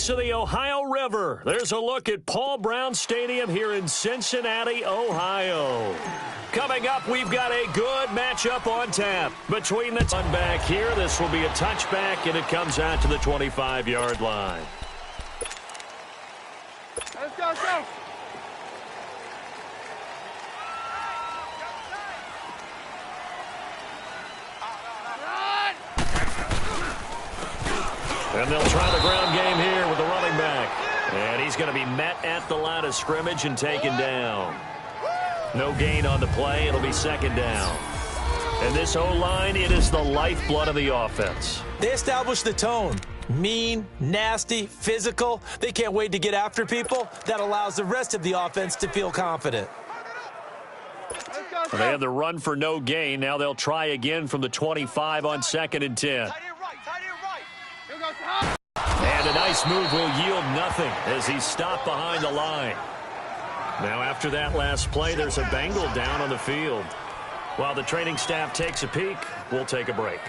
banks of the Ohio River. There's a look at Paul Brown Stadium here in Cincinnati, Ohio. Coming up, we've got a good matchup on tap between the one back here. This will be a touchback, and it comes out to the 25-yard line. Let's go, let's go. And they'll try the ground game here with the running back. And he's going to be met at the line of scrimmage and taken down. No gain on the play. It'll be second down. And this O-line, it is the lifeblood of the offense. They established the tone. Mean, nasty, physical. They can't wait to get after people. That allows the rest of the offense to feel confident. They had the run for no gain. Now they'll try again from the 25 on 2nd and 10. And a nice move will yield nothing as he's stopped behind the line. Now after that last play, there's a Bengal down on the field. While the training staff takes a peek, we'll take a break.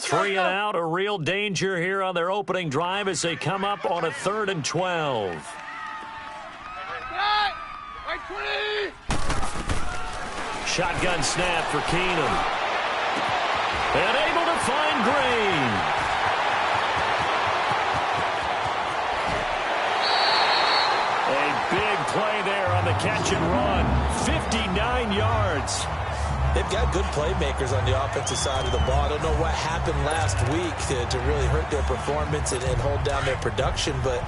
Three and out, a real danger here on their opening drive as they come up on a 3rd and 12. Shotgun snap for Keenum. And able to find Green. A big play there on the catch and run. 59 yards. They've got good playmakers on the offensive side of the ball. I don't know what happened last week to really hurt their performance and hold down their production, but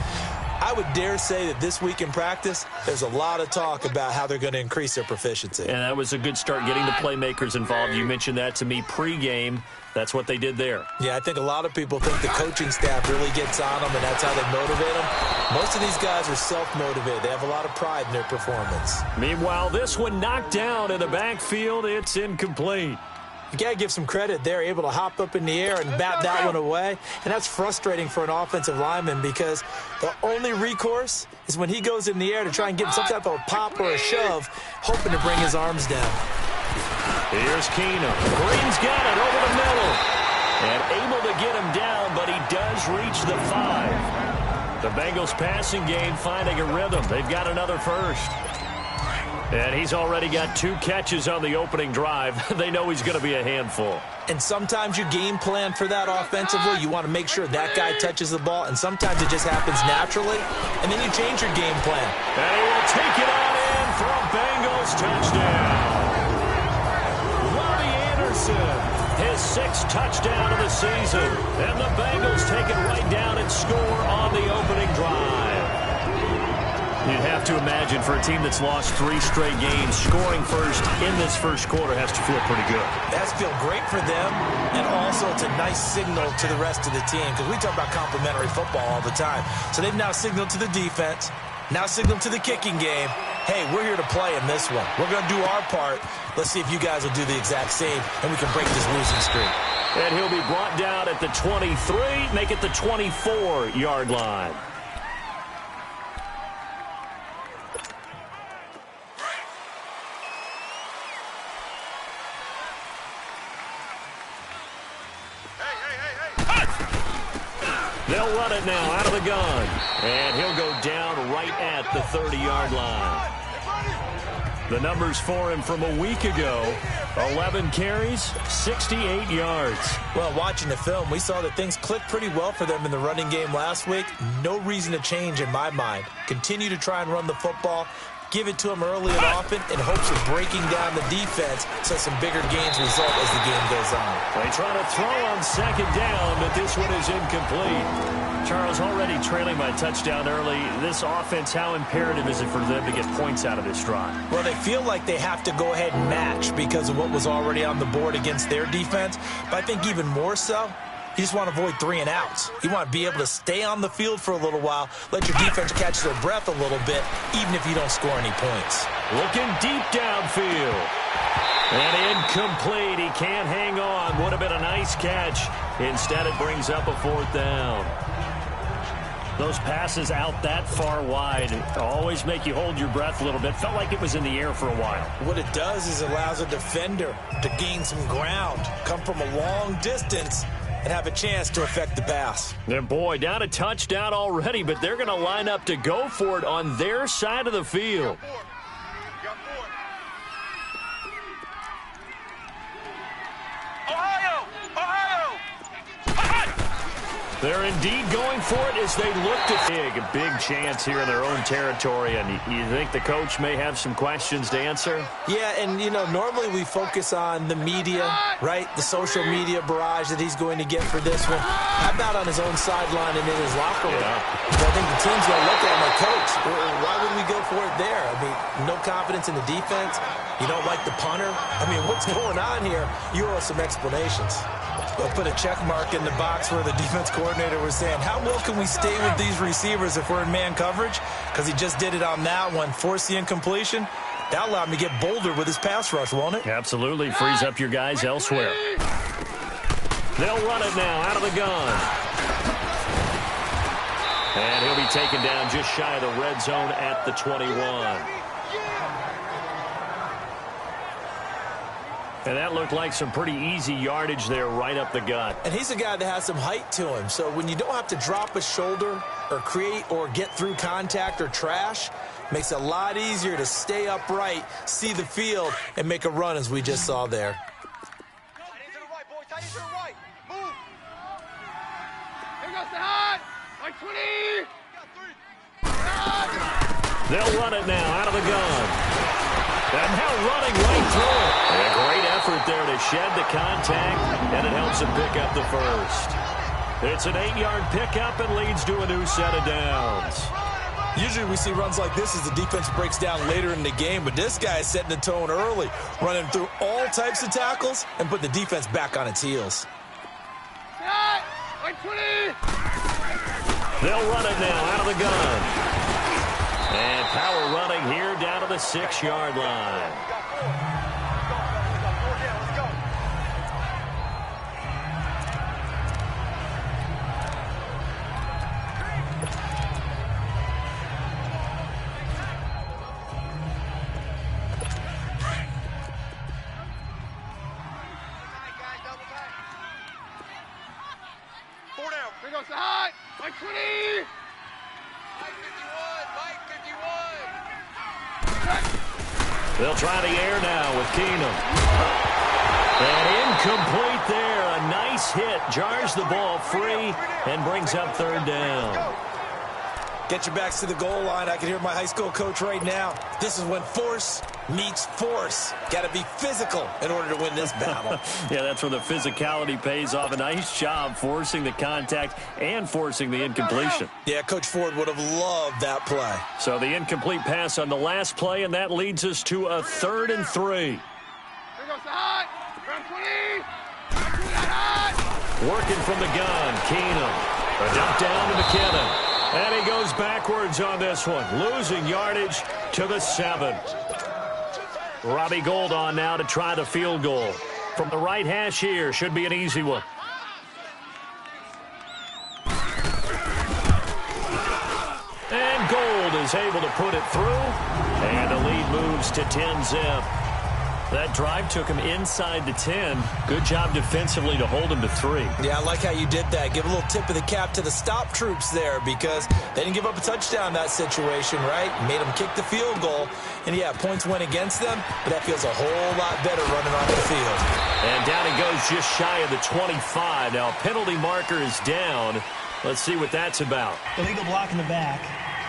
I would dare say that this week in practice, there's a lot of talk about how they're going to increase their proficiency. And that was a good start getting the playmakers involved. You mentioned that to me pregame. That's what they did there. Yeah, I think a lot of people think the coaching staff really gets on them, and that's how they motivate them. Most of these guys are self-motivated. They have a lot of pride in their performance. Meanwhile, this one knocked down in the backfield. It's incomplete. You got to give some credit. They're able to hop up in the air and bat that one away. And that's frustrating for an offensive lineman because the only recourse is when he goes in the air to try and get some type of a pop or a shove, hoping to bring his arms down. Here's Keenum. Green's got it over the middle. And able to get him down, but he does reach the 5. The Bengals passing game finding a rhythm. They've got another first. And he's already got 2 catches on the opening drive. They know he's going to be a handful. And sometimes you game plan for that offensively. You want to make sure that guy touches the ball, and sometimes it just happens naturally. And then you change your game plan. And he will take it on in for a Bengals touchdown. Robbie Anderson, his 6th touchdown of the season. And the Bengals take it right down and score on the opening drive. You'd have to imagine for a team that's lost 3 straight games, scoring first in this first quarter has to feel pretty good. It has to feel great for them, and also it's a nice signal to the rest of the team because we talk about complementary football all the time. So they've now signaled to the defense, now signaled to the kicking game, hey, we're here to play in this one. We're going to do our part. Let's see if you guys will do the exact same, and we can break this losing streak. And he'll be brought down at the 23, make it the 24-yard line. They'll run it now out of the gun. And he'll go down right at the 30-yard line. The numbers for him from a week ago, 11 carries, 68 yards. Well, watching the film, we saw that things clicked pretty well for them in the running game last week. No reason to change in my mind. Continue to try and run the football. Give it to them early and often in hopes of breaking down the defense so some bigger gains result as the game goes on. They try to throw on 2nd down, but this one is incomplete. Charles, already trailing by a touchdown early. This offense, how imperative is it for them to get points out of this drive? Well, they feel like they have to go ahead and match because of what was already on the board against their defense. But I think even more so, you just want to avoid 3 and outs. You want to be able to stay on the field for a little while, let your defense catch their breath a little bit, even if you don't score any points. Looking deep downfield. And incomplete. He can't hang on. Would have been a nice catch. Instead, it brings up a 4th down. Those passes out that far wide always make you hold your breath a little bit. Felt like it was in the air for a while. What it does is it allows a defender to gain some ground, come from a long distance, and have a chance to affect the pass. And boy, down a touchdown already, but they're going to line up to go for it on their side of the field. They're indeed going for it as they look to a big chance here in their own territory. And you think the coach may have some questions to answer? Yeah, and, you know, normally we focus on the media, right? The social media barrage that he's going to get for this one. I'm not on his own sideline and in his locker room. So I think the team's going to look at him like, Coach, why would we go for it there? I mean, no confidence in the defense. You don't like the punter? I mean, what's going on here? You owe us some explanations. We'll put a check mark in the box where the defense coordinator was saying, how well can we stay with these receivers if we're in man coverage? Because he just did it on that one, force the incompletion. That allowed him to get bolder with his pass rush, won't it? Absolutely. Frees up your guys elsewhere. They'll run it now out of the gun. And he'll be taken down just shy of the red zone at the 21. And that looked like some pretty easy yardage there right up the gut. And he's a guy that has some height to him. So when you don't have to drop a shoulder or create or get through contact or trash, makes it a lot easier to stay upright, see the field, and make a run as we just saw there. They'll run it now out of the gun. And now running right through it. And a great effort there to shed the contact, and it helps him pick up the first. It's an 8-yard pickup and leads to a new set of downs. Usually we see runs like this as the defense breaks down later in the game, but this guy is setting the tone early, running through all types of tackles and put the defense back on its heels. They'll run it now out of the gun. And power running here down to the 6-yard line. They'll try the air now with Keenum. And incomplete there. A nice hit. Jars the ball free and brings up third down. Get your backs to the goal line. I can hear my high school coach right now. This is when force meets force. Got to be physical in order to win this battle. Yeah, that's where the physicality pays off. A nice job forcing the contact and forcing the incompletion. Yeah, Coach Ford would have loved that play. So the incomplete pass on the last play, and that leads us to a 3rd and 3. Working from the gun, Keenum. A dump down to McKinnon. And he goes backwards on this one, losing yardage to the 7. Robbie Gould on now to try the field goal. From the right hash here, should be an easy one. And Gould is able to put it through. And the lead moves to 10-zip. That drive took him inside the 10. Good job defensively to hold him to 3. Yeah, I like how you did that. Give a little tip of the cap to the stop troops there because they didn't give up a touchdown in that situation, right? Made them kick the field goal. And, yeah, points went against them, but that feels a whole lot better running off the field. And down he goes just shy of the 25. Now, penalty marker is down. Let's see what that's about. Illegal block in the back.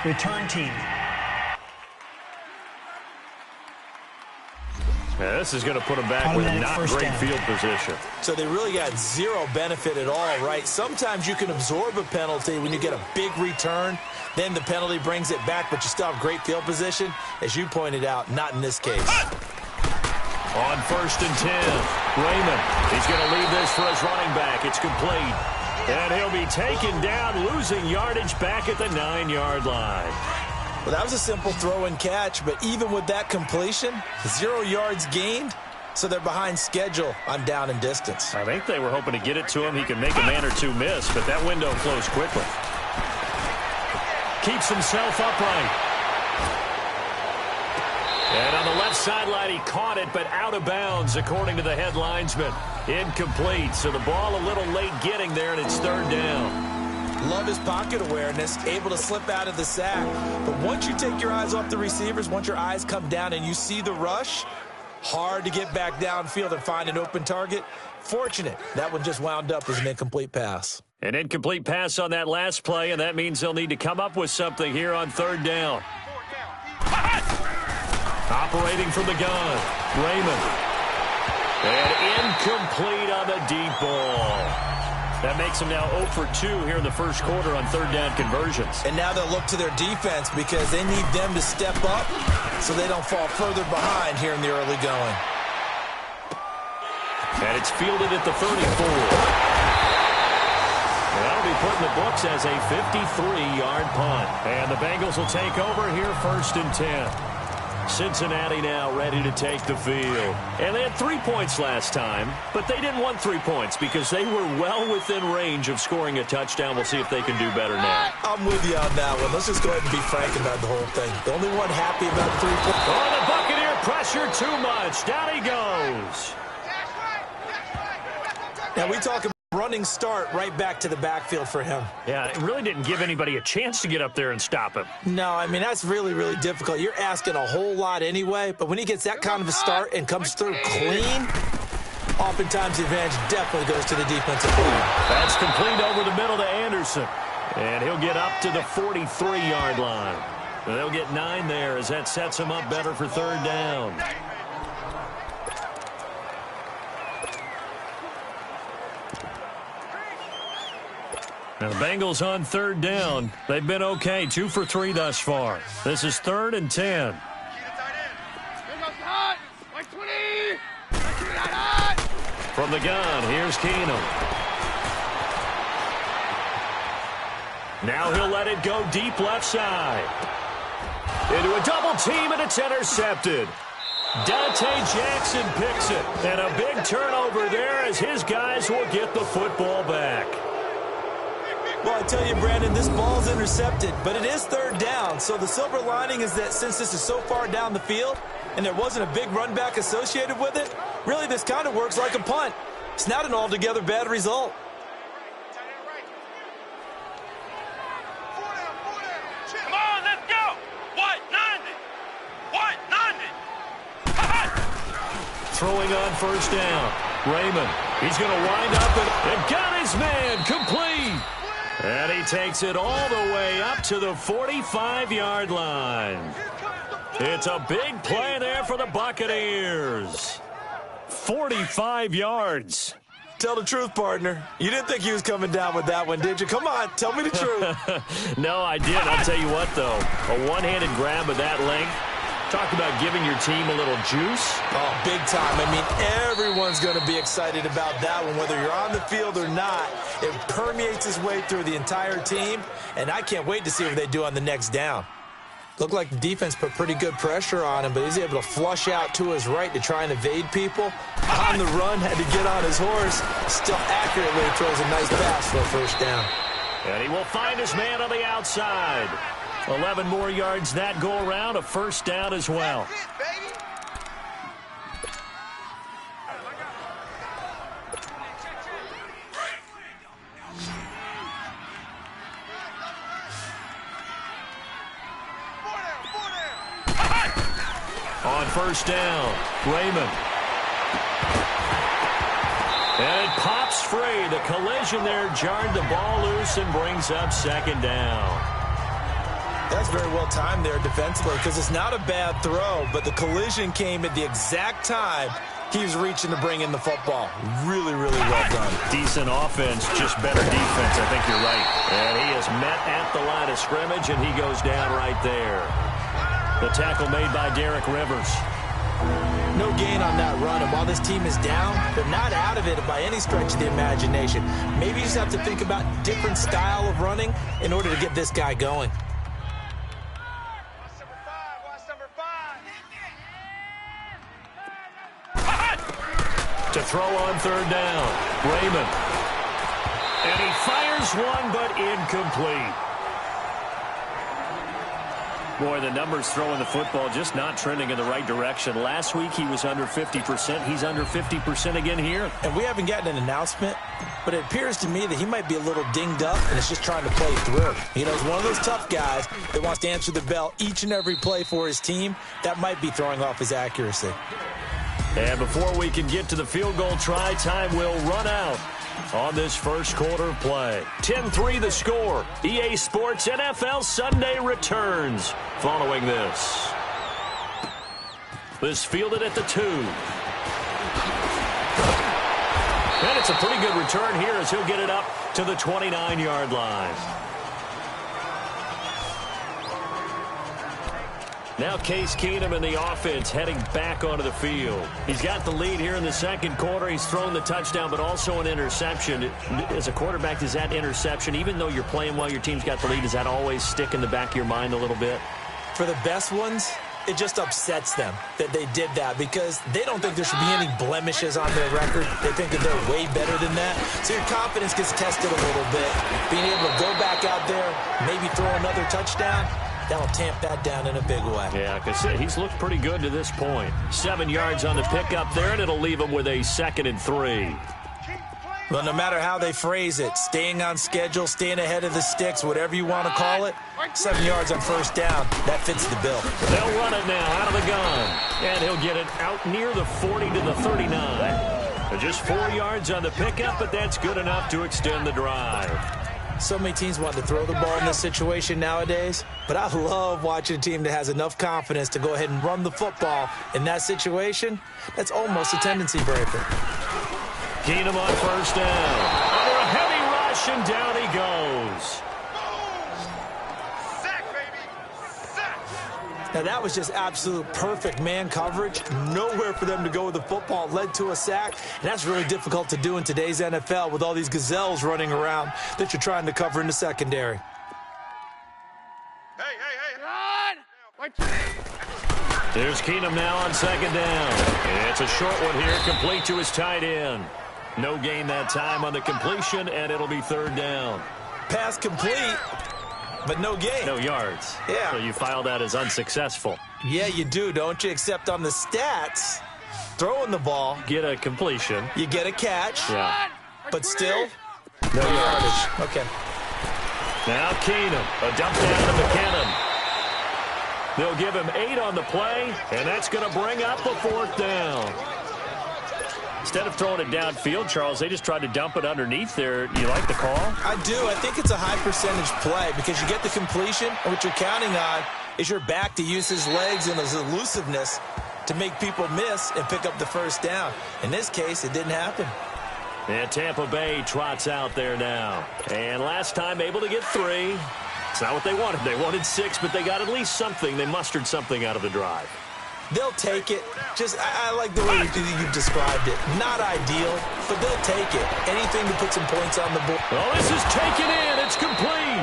Return team. Yeah, this is going to put them back with not great field position. So they really got zero benefit at all, right? Sometimes you can absorb a penalty when you get a big return. Then the penalty brings it back, but you still have great field position. As you pointed out, not in this case. On 1st and 10, Raymond. He's going to leave this for his running back. It's complete. And he'll be taken down, losing yardage back at the 9-yard line. Well, that was a simple throw and catch, but even with that completion, 0 yards gained, so they're behind schedule on down and distance. I think they were hoping to get it to him. He could make a man or two miss, but that window closed quickly. keeps himself upright. And on the left sideline, he caught it, but out of bounds, according to the head linesman. Incomplete, so the ball a little late getting there, and it's third down. Love his pocket awareness, able to slip out of the sack. But once you take your eyes off the receivers, once your eyes come down and you see the rush, hard to get back downfield and find an open target. Fortunate, that one just wound up as an incomplete pass. An incomplete pass on that last play, and that means they'll need to come up with something here on third down. Operating from the gun, Raymond. And incomplete on the deep ball. That makes them now 0 for 2 here in the first quarter on third down conversions. And now they'll look to their defense because they need them to step up so they don't fall further behind here in the early going. And it's fielded at the 34. That'll be put in the books as a 53-yard punt. And the Bengals will take over here first and 10. Cincinnati now ready to take the field. And they had 3 points last time, but they didn't want 3 points because they were well within range of scoring a touchdown. We'll see if they can do better now. I'm with you on that one. Let's just go ahead and be frank about the whole thing. The only one happy about 3 points. Oh, the Buccaneer pressure too much. Down he goes. Now we talk about running start right back to the backfield for him. Yeah, it really didn't give anybody a chance to get up there and stop him. No, I mean, that's really, really difficult. You're asking a whole lot anyway, but when he gets that kind of a start and comes through clean, oftentimes the advantage definitely goes to the defensive player. That's complete over the middle to Anderson. And he'll get up to the 43-yard line. And they'll get 9 there as that sets him up better for third down. Now the Bengals on third down. They've been okay, 2 for 3 thus far. This is third and 10. From the gun, here's Keenum. Now he'll let it go deep left side. Into a double team, and it's intercepted. Dante Jackson picks it. And a big turnover there as his guys will get the football back. Well, I tell you, Brandon, this ball's intercepted, but it is third down. So the silver lining is that since this is so far down the field and there wasn't a big run back associated with it, really this kind of works like a punt. It's not an altogether bad result. Come on, let's go. What? 90. What? 90. Throwing on first down. Raymond, he's going to wind up and got his man complete. And he takes it all the way up to the 45-yard line. It's a big play there for the Buccaneers. 45 yards. Tell the truth, partner. You didn't think he was coming down with that one, did you? Come on, tell me the truth. No, I did. I'll tell you what, though. A one-handed grab of that length. Talk about giving your team a little juice. Oh, big time. I mean, everyone's going to be excited about that one, whether you're on the field or not. It permeates its way through the entire team, and I can't wait to see what they do on the next down. Looked like the defense put pretty good pressure on him, but he was able to flush out to his right to try and evade people. On the run, had to get on his horse. Still accurately throws a nice pass for a first down. And he will find his man on the outside. 11 more yards that go around, a first down as well. On first down, Raymond. And it pops free. The collision there jarred the ball loose and brings up second down. That's very well timed there defensively because it's not a bad throw, but the collision came at the exact time he was reaching to bring in the football. Really, really well done. Decent offense, just better defense. I think you're right. And he is met at the line of scrimmage, and he goes down right there. The tackle made by Derek Rivers. No gain on that run, and while this team is down, they're not out of it by any stretch of the imagination. Maybe you just have to think about different style of running in order to get this guy going. To throw on third down, Raymond. And he fires one, but incomplete. Boy, the numbers throwing the football just not trending in the right direction. Last week he was under 50%. He's under 50% again here. And we haven't gotten an announcement, but it appears to me that he might be a little dinged up and is just trying to play through. You know, he's one of those tough guys that wants to answer the bell each and every play for his team. That might be throwing off his accuracy. And before we can get to the field goal try, time will run out on this first quarter of play. 10-3 the score. EA Sports NFL Sunday returns following this. This fielded at the 2. And it's a pretty good return here as he'll get it up to the 29-yard line. Now Case Keenum and the offense heading back onto the field. He's got the lead here in the second quarter. He's thrown the touchdown, but also an interception. As a quarterback, does that interception, even though you're playing while your team's got the lead, does that always stick in the back of your mind a little bit? For the best ones, it just upsets them that they did that because they don't think there should be any blemishes on their record. They think that they're way better than that. So your confidence gets tested a little bit. Being able to go back out there, maybe throw another touchdown, that'll tamp that down in a big way. Yeah, because he's looked pretty good to this point. 7 yards on the pickup there, and it'll leave him with a 2nd and 3. Well, no matter how they phrase it, staying on schedule, staying ahead of the sticks, whatever you want to call it, 7 yards on first down, that fits the bill. They'll run it now out of the gun, and he'll get it out near the 40 to the 39. Just 4 yards on the pickup, but that's good enough to extend the drive. So many teams want to throw the ball in this situation nowadays, but I love watching a team that has enough confidence to go ahead and run the football in that situation. That's almost a tendency breaker. Keenum on first down. Under a heavy rush, and down he goes. Sack, baby. Sack. Now, that was just absolute perfect man coverage. Nowhere for them to go with the football. Led to a sack. And that's really difficult to do in today's NFL with all these gazelles running around that you're trying to cover in the secondary. Hey, hey, hey. Run! Wait. There's Keenum now on second down. It's a short one here, complete to his tight end. No gain that time on the completion, and it'll be 3rd down. Pass complete, but no gain. No yards. Yeah. So you file that as unsuccessful. Yeah, you do, don't you? Except on the stats, throwing the ball, Get a completion. you get a catch, Yeah. but still, no yardage. Okay. Now Keenum, a dump down to McKinnon. They'll give him 8 on the play, and that's going to bring up the 4th down. Instead of throwing it downfield, Charles, they just tried to dump it underneath there. You like the call? I do. I think it's a high percentage play because you get the completion, and what you're counting on is your back to use his legs and his elusiveness to make people miss and pick up the first down. In this case, it didn't happen. And Tampa Bay trots out there now. And last time able to get 3. It's not what they wanted. They wanted 6, but they got at least something. They mustered something out of the drive. They'll take it. Just, I like the way you've described it. Not ideal, but they'll take it. Anything to put some points on the board. Well, this is taken in. It's complete.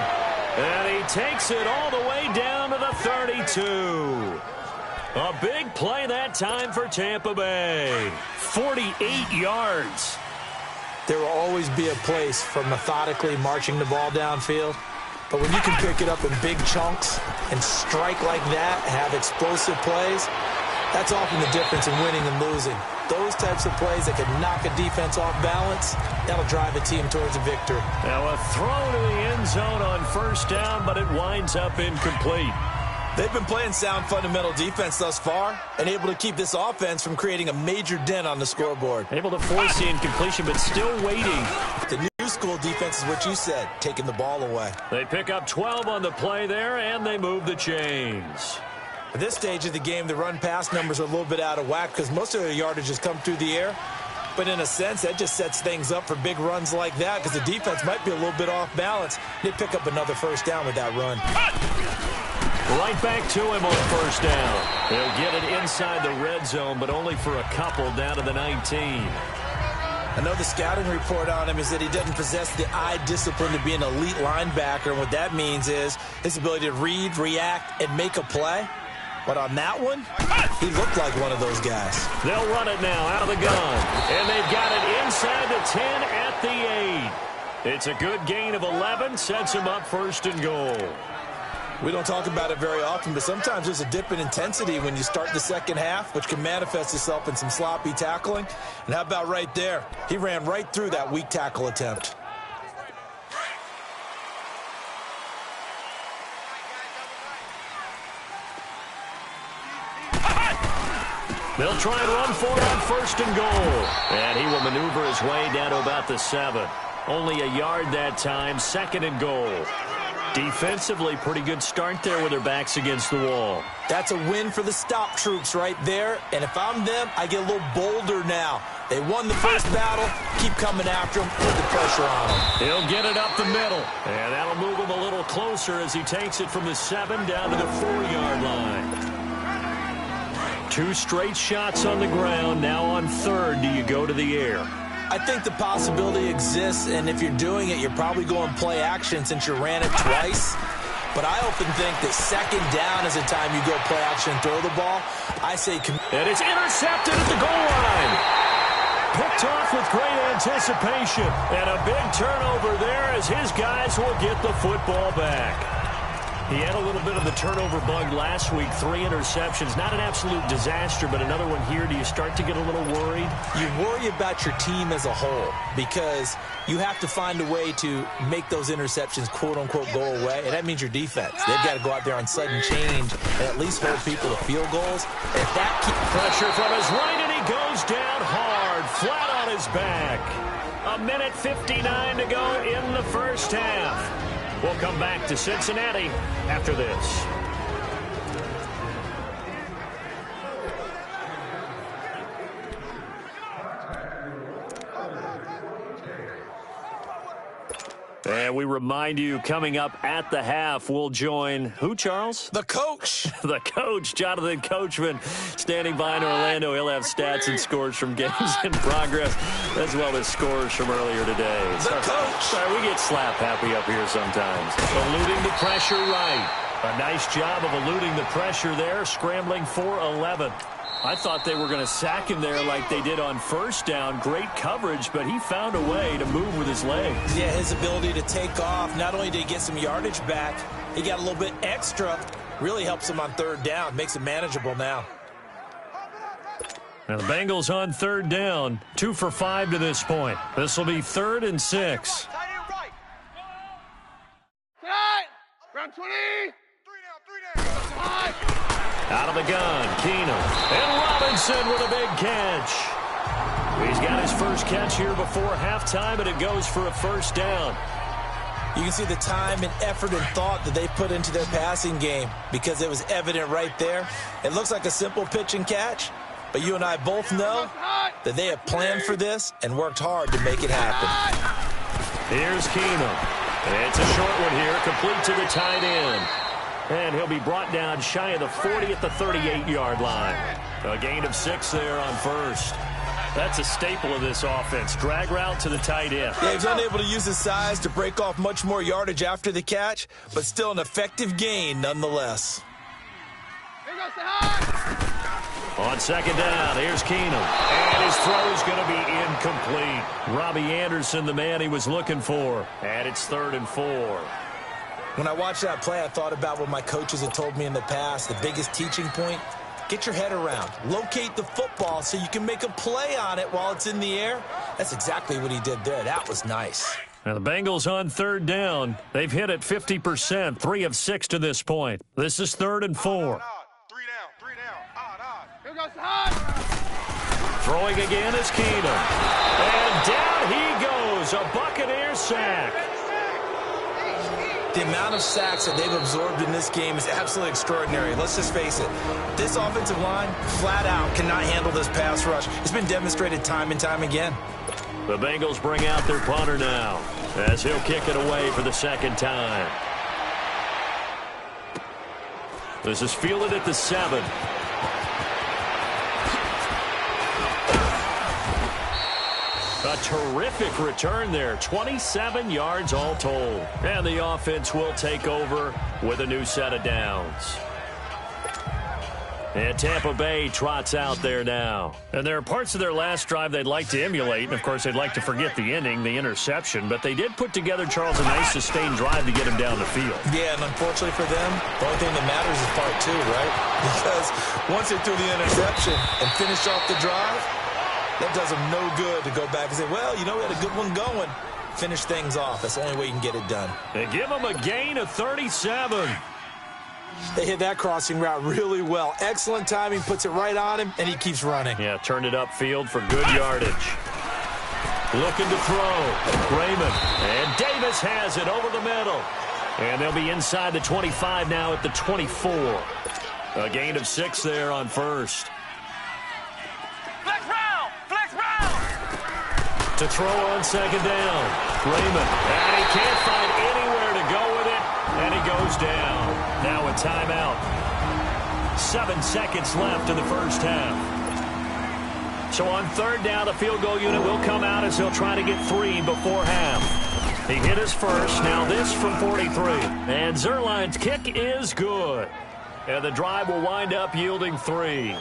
And he takes it all the way down to the 32. A big play that time for Tampa Bay. 48 yards. There will always be a place for methodically marching the ball downfield. But when you can pick it up in big chunks and strike like that, have explosive plays, that's often the difference in winning and losing. Those types of plays that can knock a defense off balance, that'll drive a team towards a victory. Now a throw to the end zone on first down, but it winds up incomplete. They've been playing sound fundamental defense thus far and able to keep this offense from creating a major dent on the scoreboard. Able to force the incompletion, but still waiting. The new school defense is what you said, taking the ball away. They pick up 12 on the play there, and they move the chains. At this stage of the game, the run-pass numbers are a little bit out of whack because most of their yardage has come through the air. But in a sense, that just sets things up for big runs like that because the defense might be a little bit off balance. They pick up another first down with that run. Right back to him on first down. They'll get it inside the red zone, but only for a couple down to the 19. I know the scouting report on him is that he doesn't possess the eye discipline to be an elite linebacker. And what that means is his ability to read, react, and make a play. But on that one, he looked like one of those guys. They'll run it now out of the gun. And they've got it inside the 10 at the 8. It's a good gain of 11. Sets him up 1st and goal. We don't talk about it very often, but sometimes there's a dip in intensity when you start the second half, which can manifest itself in some sloppy tackling. And how about right there? He ran right through that weak tackle attempt. They'll try and run for it on 1st and goal. And he will maneuver his way down to about the 7. Only a yard that time, 2nd and goal. Defensively, pretty good start there with their backs against the wall. That's a win for the stop troops right there. And if I'm them, I get a little bolder now. They won the first battle. Keep coming after them. Put the pressure on them. He'll get it up the middle. And that'll move him a little closer as he takes it from the 7 down to the 4-yard line. 2 straight shots on the ground. Now on 3rd, do you go to the air? I think the possibility exists, and if you're doing it, you're probably going play action since you ran it twice. But I often think that 2nd down is the time you go play action and throw the ball. I say... And it's intercepted at the goal line. Picked off with great anticipation. And a big turnover there as his guys will get the football back. He had a little bit of the turnover bug last week, 3 interceptions. Not an absolute disaster, but another one here. Do you start to get a little worried? You worry about your team as a whole because you have to find a way to make those interceptions, quote-unquote, go away, and that means your defense. They've got to go out there on sudden change and at least hold people to field goals. If that pressure from his right, and he goes down hard, flat on his back. 1:59 to go in the first half. We'll come back to Cincinnati after this. And we remind you, coming up at the half, we'll join who, Charles? The coach. The coach, Jonathan Coachman, standing by in Orlando. He'll have stats and scores from games in progress, as well as scores from earlier today. The coach. Sorry, we get slap happy up here sometimes. Eluding the pressure right. A nice job of eluding the pressure there, scrambling for 11. I thought they were going to sack him there like they did on 1st down. Great coverage, but he found a way to move with his legs. Yeah, his ability to take off. Not only did he get some yardage back, he got a little bit extra. Really helps him on 3rd down. Makes it manageable now. Now the Bengals on 3rd down. 2 for 5 to this point. This will be 3rd and 6. Round 20. 3 down. Out of the gun, Keenum. And Robinson with a big catch. He's got his first catch here before halftime, and it goes for a 1st down. You can see the time and effort and thought that they put into their passing game because it was evident right there. It looks like a simple pitch and catch, but you and I both know that they have planned for this and worked hard to make it happen. Here's Keenum. It's a short one here, complete to the tight end. And he'll be brought down shy of the 40 at the 38-yard line. A gain of 6 there on 1st. That's a staple of this offense. Drag route to the tight end. Yeah, he's unable to use his size to break off much more yardage after the catch, but still an effective gain nonetheless. On 2nd down, here's Keenum. And his throw's going to be incomplete. Robbie Anderson, the man he was looking for. And it's 3rd and 4. When I watched that play, I thought about what my coaches had told me in the past. The biggest teaching point, get your head around. Locate the football so you can make a play on it while it's in the air. That's exactly what he did there. That was nice. Now the Bengals on 3rd down. They've hit it 50%, 3 of 6 to this point. This is 3rd and 4. 3 down. Here goes the high. Throwing again is Keenum. And down he goes. A Buccaneer sack. The amount of sacks that they've absorbed in this game is absolutely extraordinary. Let's just face it. This offensive line, flat out, cannot handle this pass rush. It's been demonstrated time and time again. The Bengals bring out their punter now as he'll kick it away for the 2nd time. This is fielded at the 7. A terrific return there. 27 yards all told. And the offense will take over with a new set of downs. And Tampa Bay trots out there now. And there are parts of their last drive they'd like to emulate. And, of course, they'd like to forget the ending, the interception. But they did put together, Charles, a nice sustained drive to get him down the field. Yeah, and unfortunately for them, the only thing that matters is part two, right? Because once they threw the interception and finished off the drive, that does them no good to go back and say, well, you know, we had a good one going. Finish things off. That's the only way you can get it done. They give him a gain of 37. They hit that crossing route really well. Excellent timing, puts it right on him, and he keeps running. Yeah, turned it upfield for good yardage. Looking to throw. Raymond. And Davis has it over the middle. And they'll be inside the 25 now at the 24. A gain of 6 there on first. Flex round! Flex round! To throw on second down. Raymond. And he can't find anywhere to go with it. And he goes down. Now a timeout. 7 seconds left in the first half. So on third down, the field goal unit will come out as he'll try to get 3 before half. He hit his first. Now this from 43. And Zerline's kick is good. And the drive will wind up yielding 3.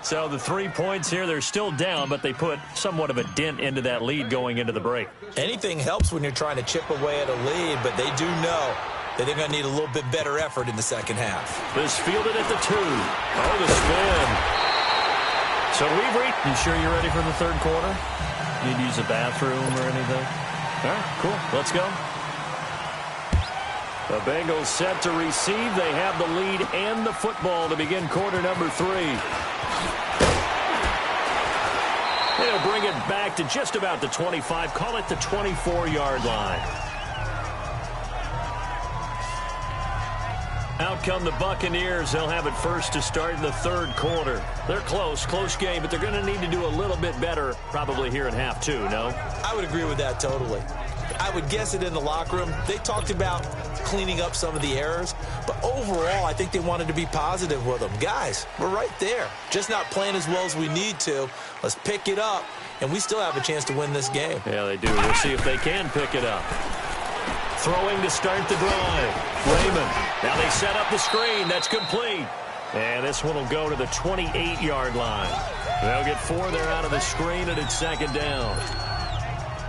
So the 3 points here, they're still down, but they put somewhat of a dent into that lead going into the break. Anything helps when you're trying to chip away at a lead, but they do know that they're going to need a little bit better effort in the second half. This fielded at the 2. Oh, the spin. So we've reached. You sure you're ready for the third quarter? You'd use a bathroom or anything? All right, cool. Let's go. The Bengals set to receive. They have the lead and the football to begin quarter number 3. They'll bring it back to just about the 25. Call it the 24-yard line. Out come the Buccaneers. They'll have it first to start in the third quarter. They're close game, but they're going to need to do a little bit better probably here in half 2, no? I would agree with that totally. I would guess it in the locker room. They talked about cleaning up some of the errors, but overall, I think they wanted to be positive with them. Guys, we're right there. Just not playing as well as we need to. Let's pick it up, and we still have a chance to win this game. Yeah, they do. We'll see if they can pick it up. Throwing to start the drive. Raymond. Now they set up the screen. That's complete. And this one will go to the 28-yard line. They'll get 4 there out of the screen, and it's second down.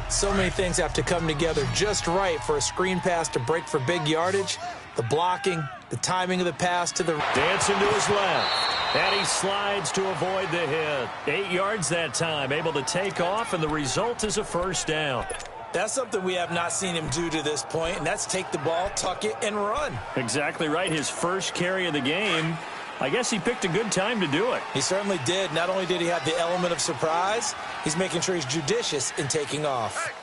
So many things have to come together just right for a screen pass to break for big yardage. The blocking, the timing of the pass to the... Dancing to his left. And he slides to avoid the hit. 8 yards that time, able to take off, and the result is a first down. That's something we have not seen him do to this point, and that's take the ball, tuck it, and run. Exactly right. His first carry of the game. I guess he picked a good time to do it. He certainly did. Not only did he have the element of surprise, he's making sure he's judicious in taking off.